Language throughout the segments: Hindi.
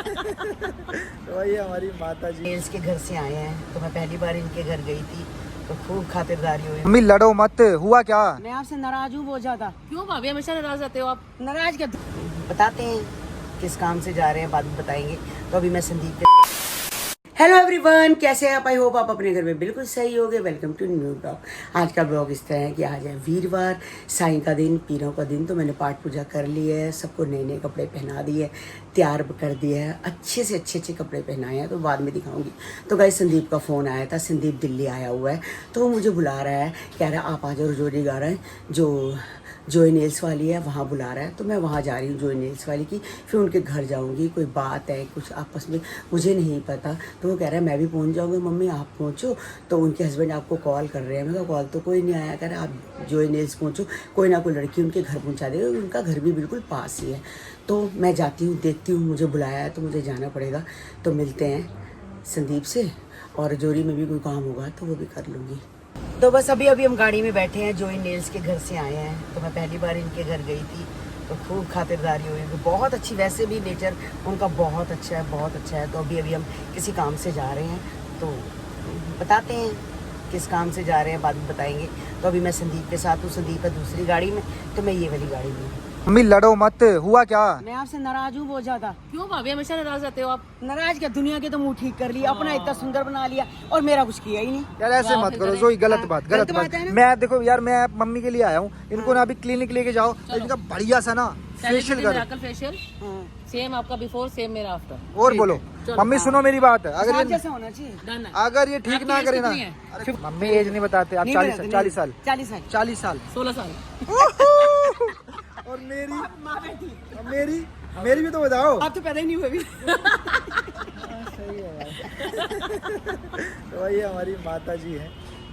तो वही हमारी माता जी नेल्स के घर से आए हैं, तो मैं पहली बार इनके घर गई थी, तो खूब खातिरदारी हुई। मम्मी लड़ो मत, हुआ क्या? मैं आपसे नाराज हूँ बहुत ज्यादा। क्यों भाभी हमेशा नाराज रहते हो आप? नाराज क्या? बताते हैं किस काम से जा रहे हैं, बाद में बताएंगे। तो अभी मैं संदीप के हेलो एवरीवन, कैसे हैं आप? आई होप आप अपने घर में बिल्कुल सही होगे। Welcome to new blog. आज का ब्लॉग इस तरह है कि आज है वीरवार, साईं का दिन, पीरों का दिन। तो मैंने पाठ पूजा कर ली है, सबको नए नए कपड़े पहना दिए, तैयार कर दिया है, अच्छे से अच्छे कपड़े पहनाए हैं, तो बाद में दिखाऊंगी। तो गाइस संदीप का फ़ोन आया था, संदीप दिल्ली आया हुआ है, तो वो मुझे बुला रहा है, कह रहा है आप आ जाओ, रजौरी गा रहा है जो जॉय नेल्स वाली है, वहाँ बुला रहा है। तो मैं वहाँ जा रही हूँ जॉय नेल्स वाली की, फिर उनके घर जाऊँगी। कोई बात है कुछ आपस में, मुझे नहीं पता। तो वो कह रहा है मैं भी पहुँच जाऊँगी। मम्मी आप पहुँचो, तो उनके हस्बैंड आपको कॉल कर रहे हैं। मैं कहा कॉल तो कोई नहीं आया। कह रहा आप जॉय नेल्स पहुँचो, कोई ना कोई लड़की उनके घर पहुँचा देगी, उनका घर भी बिल्कुल पास ही है। तो मैं जाती हूँ, देखती हूँ, मुझे बुलाया है तो मुझे जाना पड़ेगा। तो मिलते हैं संदीप से, और रजौरी में भी कोई काम होगा तो वो भी कर लूँगी। तो बस अभी हम गाड़ी में बैठे हैं, जॉय नेल्स के घर से आए हैं, तो मैं पहली बार इनके घर गई थी, तो खूब खातिरदारी हुई, बहुत अच्छी। वैसे भी नेचर उनका बहुत अच्छा है, बहुत अच्छा है। तो अभी हम किसी काम से जा रहे हैं, तो बताते हैं किस काम से जा रहे हैं, बाद में बताएंगे। तो अभी मैं संदीप के साथ हूँ, संदीप है दूसरी गाड़ी में, तो मैं ये वाली गाड़ी में हूँ। मम्मी लड़ो मत, हुआ क्या? मैं आपसे नाराज हूँ बहुत ज्यादा। क्यों भाभी हमेशा नाराज रहते हो आप? नाराज क्या, दुनिया के तो मुंह ठीक कर लिया, अपना इतना सुंदर बना लिया और मेरा कुछ किया ही नहीं। यार ऐसे मत करो जोई, गलत बात, गलत बात है ना? मैं देखो यार, मैं मम्मी के लिए आया हूँ, इनको ना अभी क्लिनिक लेके जाओ, इनका बढ़िया सा ना फेशियल करो। फेशियल सेम आपका बिफोर, सेम मेरा आफ्टर। और बोलो मम्मी सुनो मेरी बात, अगर ये जैसा होना चाहिए। डन है। अगर ये ठीक आपकी ना एज करे ना, कितनी है? अरे मम्मी एज नहीं बताते आप। 40 साल 40 साल 40 साल 16 साल। और मेरी मेरी भी तो बताओ। आप तो पैदा ही नहीं हुए अभी। सही है यार। तो वही हमारी माता जी है,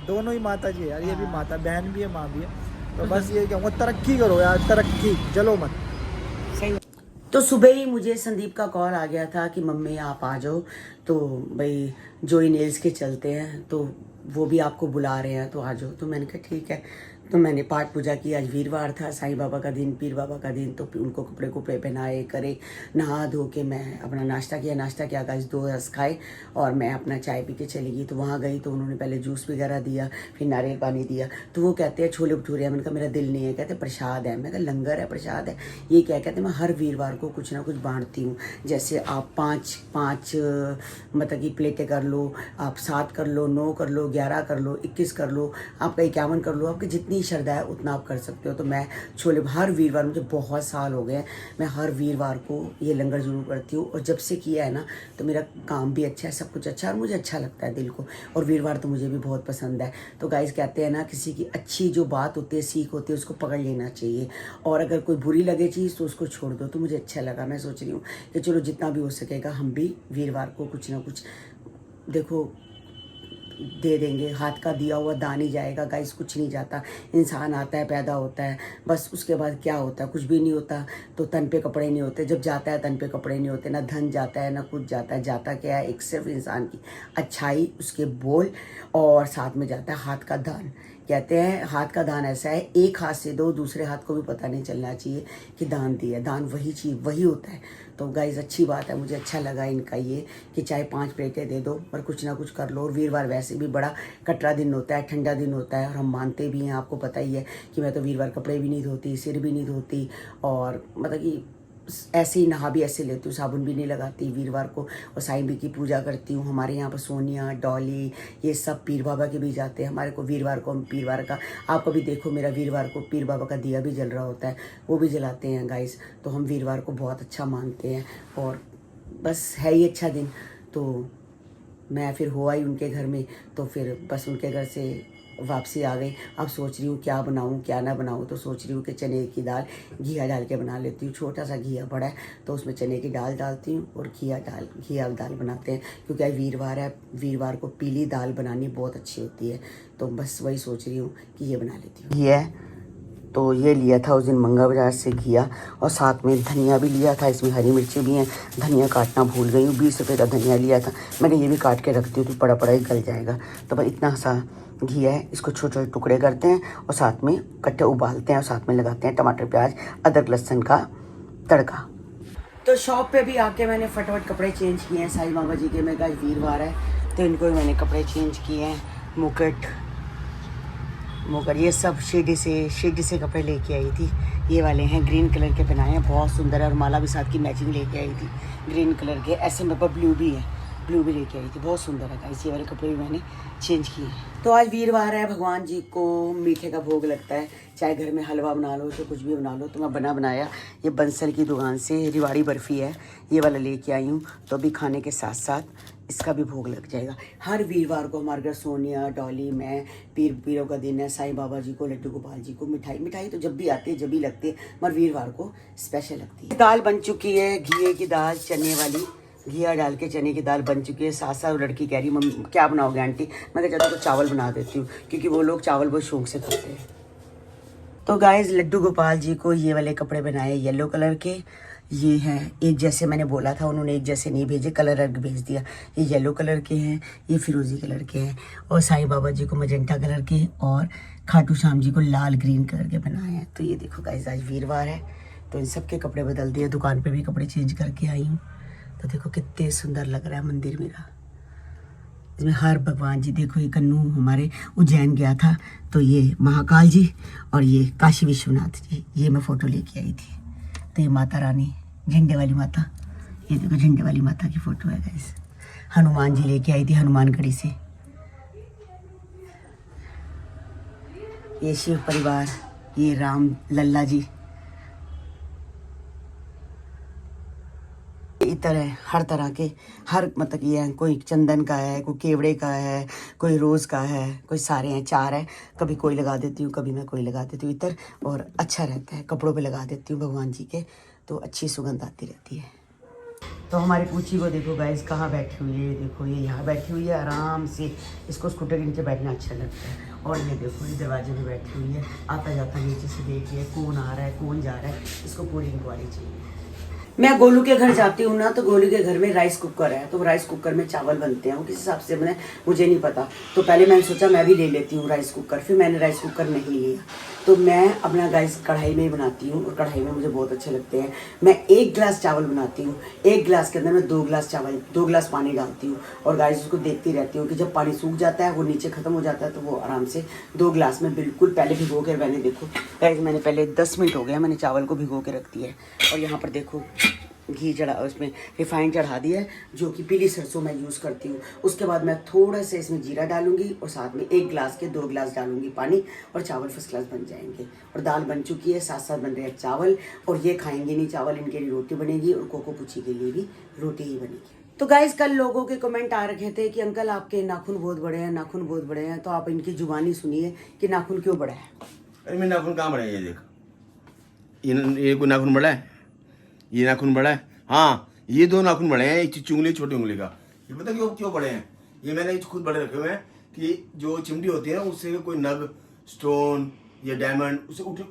दोनों ही माता जी है यार, ये भी माता बहन भी है, माँ भी है। तो बस ये कहूँगा तरक्की करो यार, तरक्की, चलो मत। सही। तो सुबह ही मुझे संदीप का कॉल आ गया था कि मम्मी आप आ जाओ, तो भाई जॉय नेल्स के चलते हैं, तो वो भी आपको बुला रहे हैं, तो आ जाओ। तो मैंने कहा ठीक है। तो मैंने पाठ पूजा की, आज वीरवार था, साईं बाबा का दिन, पीर बाबा का दिन, तो उनको कपड़े कुपड़े पहनाए करे, नहा धो के मैं अपना नाश्ता किया गाइस, 2 रस खाए, और मैं अपना चाय पी के चली गई। तो वहाँ गई तो उन्होंने पहले जूस वगैरह दिया, फिर नारियल पानी दिया। तो वो कहते हैं छोले भटूरे हैं। मैंने कहा मेरा दिल नहीं है। कहते प्रसाद है। मैं कहा लंगर है, प्रसाद है। ये क्या कहते हैं, मैं हर वीरवार को कुछ ना कुछ बांटती हूँ। जैसे आप 5 मतलब कि प्लेटें कर लो, आप 7 कर लो, 9 कर लो, 11 कर लो, 21 कर लो, आपका 51 कर लो, आपकी जितनी श्रद्धा है उतना आप कर सकते हो। तो मैं छोले हर वीरवार, मुझे बहुत साल हो गए, मैं हर वीरवार को ये लंगर जरूर करती हूँ। और जब से किया है ना, तो मेरा काम भी अच्छा है, सब कुछ अच्छा है, और मुझे अच्छा लगता है दिल को। और वीरवार तो मुझे भी बहुत पसंद है। तो गाइस कहते हैं ना, किसी की अच्छी जो बात होती है, सीख होती है, उसको पकड़ लेना चाहिए, और अगर कोई बुरी लगे चीज़ तो उसको छोड़ दो। तो मुझे अच्छा लगा। मैं सोच रही हूँ कि चलो जितना भी हो सकेगा हम भी वीरवार को कुछ ना कुछ देखो दे देंगे। हाथ का दिया हुआ दान ही जाएगा गाइस, कुछ नहीं जाता। इंसान आता है, पैदा होता है, बस उसके बाद क्या होता है, कुछ भी नहीं होता। तो तन पे कपड़े नहीं होते, जब जाता है तन पे कपड़े नहीं होते, ना धन जाता है ना कुछ जाता है। जाता क्या है, एक सिर्फ इंसान की अच्छाई, उसके बोल, और साथ में जाता है हाथ का दान। कहते हैं हाथ का दान ऐसा है, एक हाथ से दो, दूसरे हाथ को भी पता नहीं चलना चाहिए कि दान दिया। दान वही चीज़ वही होता है। तो गाइज अच्छी बात है, मुझे अच्छा लगा इनका ये कि चाहे 5 प्लेटें दे दो, पर कुछ ना कुछ कर लो। और वीरवार वैसे भी बड़ा कटरा दिन होता है, ठंडा दिन होता है, और हम मानते भी हैं। आपको पता ही है कि मैं तो वीरवार कपड़े भी नहीं धोती, सिर भी नहीं धोती, और मतलब कि ऐसे ही नहा भी ऐसे लेती हूँ, साबुन भी नहीं लगाती वीरवार को। और साईं भी की पूजा करती हूँ। हमारे यहाँ पर सोनिया, डॉली, ये सब पीर बाबा के भी जाते हैं। हमारे को वीरवार को, हम पीरवार का, आप अभी देखो मेरा वीरवार को पीर बाबा का दिया भी जल रहा होता है, वो भी जलाते हैं गाइस। तो हम वीरवार को बहुत अच्छा मानते हैं, और बस है ही अच्छा दिन। तो मैं फिर हो आई उनके घर में, तो फिर बस उनके घर से वापसी आ गई। अब सोच रही हूँ क्या बनाऊँ क्या ना बनाऊँ। तो सोच रही हूँ कि चने की दाल घिया डाल के बना लेती हूँ। छोटा सा घिया पड़ा है, तो उसमें चने की दाल डालती हूँ, और घिया दाल बनाते हैं, क्योंकि आज वीरवार है। वीरवार को पीली दाल बनानी बहुत अच्छी होती है। तो बस वही सोच रही हूँ कि ये बना लेती हूँ। ये तो ये लिया था उस दिन मंगा बाजार से घिया, और साथ में धनिया भी लिया था। इसमें हरी मिर्ची भी हैं, धनिया काटना भूल गई हूँ। 20 रुपये का धनिया लिया था मैंने, ये भी काट के रखती हूँ, तो पड़ा पड़ा ही गल जाएगा। तो भाई इतना सा घी है, इसको छोटे छोटे टुकड़े करते हैं, और साथ में कट्टे उबालते हैं, और साथ में लगाते हैं टमाटर, प्याज, अदरक, लहसुन का तड़का। तो शॉप पे भी आके मैंने फटाफट कपड़े चेंज किए हैं साईं बाबा जी के। मैं आज वीरवार है तो इनको भी मैंने कपड़े चेंज किए हैं। मुकुट ये सब शिरडी से कपड़े लेके आई थी। ये वाले हैं ग्रीन कलर के पहनाए हैं, बहुत सुंदर है। और माला भी साथ की मैचिंग लेके आई थी ग्रीन कलर के। ऐसे मेरे पास ब्लू भी लेके आई थी, बहुत सुंदर है गाइस। ये वाले कपड़े भी मैंने चेंज किए हैं। तो आज वीरवार है, भगवान जी को मीठे का भोग लगता है। चाहे घर में हलवा बना लो, चाहे कुछ भी बना लो। तो मैं बनाया ये बंसल की दुकान से रिवाड़ी बर्फ़ी है, ये वाला लेके आई हूँ। तो अभी खाने के साथ साथ इसका भी भोग लग जाएगा। हर वीरवार को हमारे घर सोनिया, डॉली, मैं, पीरों का दिन है। साईं बाबा जी को, लड्डू गोपाल जी को मिठाई तो जब भी आती है, जब भी लगती है, मगर वीरवार को स्पेशल लगती है। दाल बन चुकी है, घी की दाल, चने वाली, घिया डाल के चने की दाल बन चुकी है। साथ साथ लड़की कह रही मम्मी क्या बनाओगे आंटी। मैं कहा चलो तो चावल बना देती हूँ, क्योंकि वो लोग चावल बहुत शौक से खाते हैं। तो गाइस लड्डू गोपाल जी को ये वाले कपड़े बनाए येलो कलर के। ये हैं एक जैसे, मैंने बोला था, उन्होंने एक जैसे नहीं भेजे, कलर अर्ग भेज दिया। ये येलो कलर के हैं, ये फिरोजी कलर के हैं। और साईं बाबा जी को मजेंटा कलर के, और खाटू श्याम जी को लाल ग्रीन कलर के बनाए हैं। तो ये देखो गाइस आज वीरवार है तो इन सब के कपड़े बदल दिए। दुकान पे भी कपड़े चेंज करके आई हूँ। तो देखो कितने सुंदर लग रहा है मंदिर मेरा। इसमें हर भगवान जी, देखो ये कन्नू हमारे उज्जैन गया था तो ये महाकाल जी और ये काशी विश्वनाथ जी, ये मैं फ़ोटो लेके आई थी। तो ये माता रानी झंडे वाली माता, ये देखो झंडे वाली माता की फ़ोटो है गाइस। हनुमान जी लेके आई थी हनुमानगढ़ी से। ये शिव परिवार, ये राम लल्ला जी, इतर है हर तरह के, हर मतलब ये है, कोई चंदन का है, कोई केवड़े का है, कोई रोज़ का है, कोई सारे हैं, 4 है। कभी कोई लगा देती हूँ, कभी मैं कोई लगा देती हूँ इतर, और अच्छा रहता है। कपड़ों पे लगा देती हूँ भगवान जी के, तो अच्छी सुगंध आती रहती है। तो हमारी पूछी को देखो गाइस कहाँ बैठी हुई है। देखो ये यहाँ बैठी हुई है आराम से, इसको स्कूटर के नीचे बैठना अच्छा लगता है। और ये देखो ये दरवाजे में बैठी हुई है, आता जाता नीचे से देखिए कौन आ रहा है कौन जा रहा है, इसको पूरी इंक्वायरी चाहिए। मैं गोलू के घर जाती हूँ ना, तो गोलू के घर में राइस कुकर है, तो राइस कुकर में चावल बनते हैं। वो किस हिसाब से बने मुझे नहीं पता, तो पहले मैंने सोचा मैं भी ले लेती हूँ राइस कुकर, फिर मैंने राइस कुकर नहीं लिया। तो मैं अपना गाइस कढ़ाई में ही बनाती हूँ, और कढ़ाई में मुझे बहुत अच्छे लगते हैं। मैं 1 गिलास चावल बनाती हूँ, 1 गिलास के अंदर मैं 2 गिलास चावल, 2 गिलास पानी डालती हूँ, और गाइस उसको देखती रहती हूँ कि जब पानी सूख जाता है, वो नीचे ख़त्म हो जाता है, तो वो आराम से 2 गिलास में बिल्कुल पहले भिगो के, मैंने देखो गाइस मैंने पहले 10 मिनट हो गया मैंने चावल को भिगो के रख दिया है। और यहाँ पर देखो घी चढ़ा, उसमें रिफाइंड चढ़ा दिया है, जो कि पीली सरसों मैं यूज़ करती हूँ। उसके बाद मैं थोड़ा सा इसमें जीरा डालूंगी, और साथ में 1 गिलास के 2 गिलास डालूंगी पानी, और चावल फर्स्ट क्लास बन जाएंगे। और दाल बन चुकी है, साथ साथ बन रहे हैं चावल। और ये खाएंगे नहीं चावल, इनके लिए रोटी बनेगी, और कोको पुची के लिए भी रोटी ही बनेगी। तो गाइस कल लोगों के कमेंट आ रखे थे कि अंकल आपके नाखून बहुत बड़े हैं, नाखून बहुत बड़े हैं। तो आप इनकी जुबानी सुनिए कि नाखून क्यों बड़ा है। अरे मेरे नाखून कहाँ बड़ा है, ये देख, ये कोई नाखून बड़ा है, ये नाखून बड़ा है। हाँ ये 2 नाखून बड़े हैं, एक उंगली छोटी उंगली का। ये पता क्यों बड़े हैं, ये मैंने खुद बड़े रखे हुए हैं कि जो चिमटी होती है ना, उससे कोई नग, स्टोन या डायमंड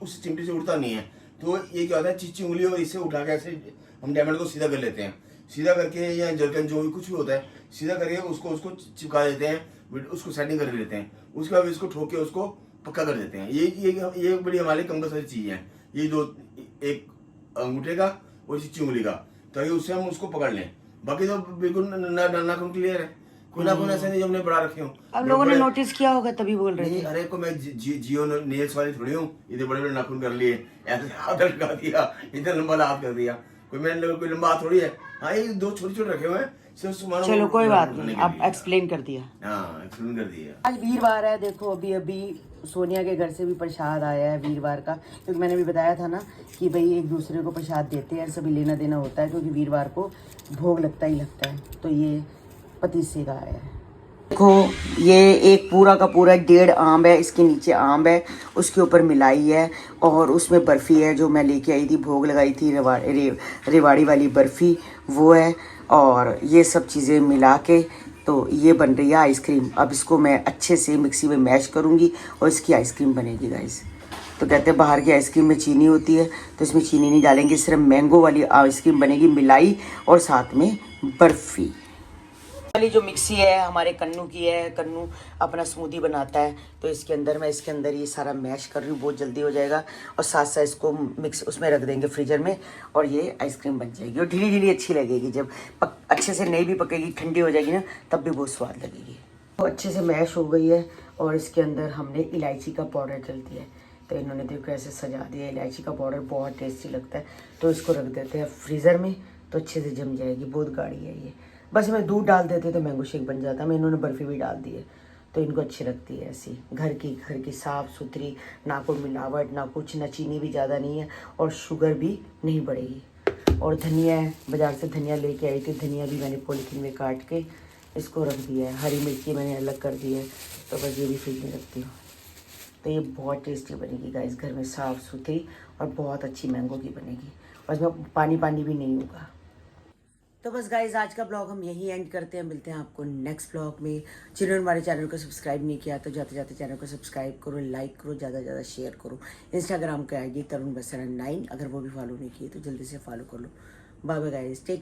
उस चिमटी से उड़ता नहीं है। तो ये क्या होता है, चिच्ची उंगली और इससे उठा के ऐसे हम डायमंड को सीधा कर लेते हैं, सीधा करके, या जलकन जो भी कुछ भी होता है सीधा करके उसको चिपका देते हैं, उसको सेटिंग कर लेते हैं। उसके बाद इसको ठोक के उसको पक्का कर देते हैं। ये बड़ी हमारी कंपलसरी चीज़ है, ये 2, एक अंगूठे का और चिच्ची उंगली का, ताकि उससे हम उसको पकड़ लें। बाकी तो बिल्कुल नाखून क्लियर है, कोई नाखून ऐसे नहीं जो हमने बड़ा रखे हो। अब लोगों ने नोटिस किया होगा तभी बोल रहे हैं। अरे को मैं जियो नेल्स वाली थोड़ी हूँ, इतने बड़े बड़े नाखून कर लिए, ऐसे हाथ लगा दिया, इतना लंबा हाथ कर दिया, कोई लंबा हाथ थोड़ी है। हाँ ये 2 छोटे रखे हुए हैं। चलो कोई बात नहीं, आप एक्सप्लेन कर दिया। हाँ एक्सप्लेन कर दिया। आज वीरवार है, देखो अभी सोनिया के घर से भी प्रसाद आया है वीरवार का, क्योंकि मैंने भी बताया था ना कि भाई एक दूसरे को प्रसाद देते हैं, सभी लेना देना होता है, क्योंकि वीरवार को भोग लगता ही लगता है। तो ये पतीसे का आया है। देखो ये एक पूरा का पूरा 1.5 आम है, इसके नीचे आम है, उसके ऊपर मिलाई है, और उसमें बर्फ़ी है जो मैं लेके आई थी, भोग लगाई थी, रेवाड़ी वाली बर्फ़ी वो है। और ये सब चीज़ें मिला के तो ये बन रही है आइसक्रीम। अब इसको मैं अच्छे से मिक्सी में मैश करूँगी और इसकी आइसक्रीम बनेगी गाइस। तो कहते हैं बाहर की आइसक्रीम में चीनी होती है, तो इसमें चीनी नहीं डालेंगे, सिर्फ मैंगो वाली आइसक्रीम बनेगी, मिलाई और साथ में बर्फ़ी। वाली जो मिक्सी है हमारे कन्नू की है। कन्नू अपना स्मूदी बनाता है, तो इसके अंदर ये सारा मैश कर रही हूँ, बहुत जल्दी हो जाएगा। और साथ साथ इसको मिक्स उसमें रख देंगे फ्रीजर में, और ये आइसक्रीम बन जाएगी। और ढीली ढीली अच्छी लगेगी, जब अच्छे से नहीं भी पकेगी, ठंडी हो जाएगी ना, तब भी बहुत स्वाद लगेगी। तो अच्छे से मैश हो गई है, और इसके अंदर हमने इलायची का पाउडर डाल दिया है। तो इन्होंने देखो ऐसे सजा दिया। इलायची का पाउडर बहुत टेस्टी लगता है, तो इसको रख देते हैं फ्रीज़र में, तो अच्छे से जम जाएगी। बहुत गाढ़ी है ये, बस मैं दूध डाल देते तो मैंगो शेक बन जाता। मैं इन्होंने बर्फ़ी भी डाल दी है, तो इनको अच्छी लगती है ऐसी घर की साफ़ सुथरी, ना कोई मिलावट ना कुछ, ना चीनी भी ज़्यादा नहीं है, और शुगर भी नहीं बढ़ेगी। और धनिया है, बाज़ार से धनिया लेके आई थी। धनिया भी मैंने पॉलीथीन में काट के इसको रख दिया है। हरी मिर्ची मैंने अलग कर दी है, तो बस ये भी फ्रिज में रखती हूँ। तो ये बहुत टेस्टी बनेगी गाइस, घर में साफ़ सुथरी, और बहुत अच्छी मैंगो की बनेगी, और इसमें पानी पानी भी नहीं होगा। तो बस गाइज आज का ब्लॉग हम यहीं एंड करते हैं। मिलते हैं आपको नेक्स्ट ब्लॉग में। जिन्होंने हमारे चैनल को सब्सक्राइब नहीं किया, तो जाते जाते चैनल को सब्सक्राइब करो, लाइक करो, ज़्यादा से ज़्यादा शेयर करो। इंस्टाग्राम का आईडी तरुण बसरा 9, अगर वो भी फॉलो नहीं किए तो जल्दी से फॉलो कर लो। Bye bye guys, take